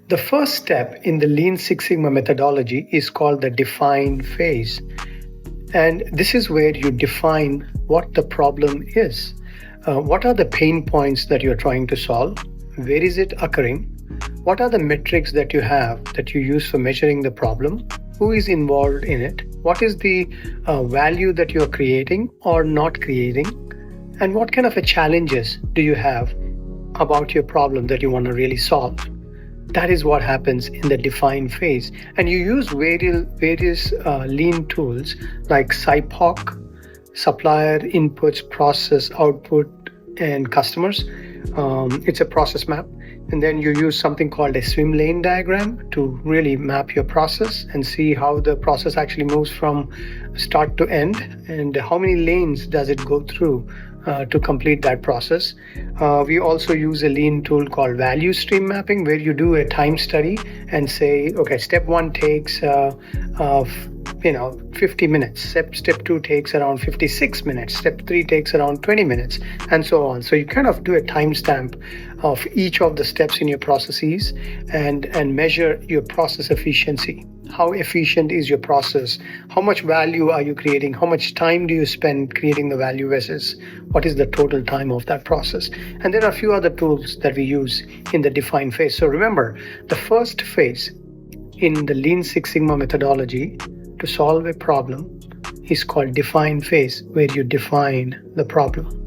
The first step in the Lean Six Sigma methodology is called the define phase. And this is where you define what the problem is. What are the pain points that you're trying to solve? Where is it occurring? What are the metrics that you have that you use for measuring the problem? Who is involved in it? What is the value that you're creating or not creating? And what kind of challenges do you have about your problem that you want to really solve? That is what happens in the define phase. And you use various lean tools like SIPOC, supplier inputs, process output, and customers. It's a process map. And then you use something called a swim lane diagram to really map your process and see how the process actually moves from start to end and how many lanes does it go through to complete that process. We also use a lean tool called value stream mapping, where you do a time study and say, okay, step 1 takes 50 minutes, step 2 takes around 56 minutes, step 3 takes around 20 minutes, and so on. So you kind of do a timestamp of each of the steps in your processes and measure your process efficiency. How efficient is your process? How much value are you creating? How much time do you spend creating the value versus what is the total time of that process? And there are a few other tools that we use in the define phase. So remember, the first phase in the Lean Six Sigma methodology to solve a problem is called define phase, where you define the problem.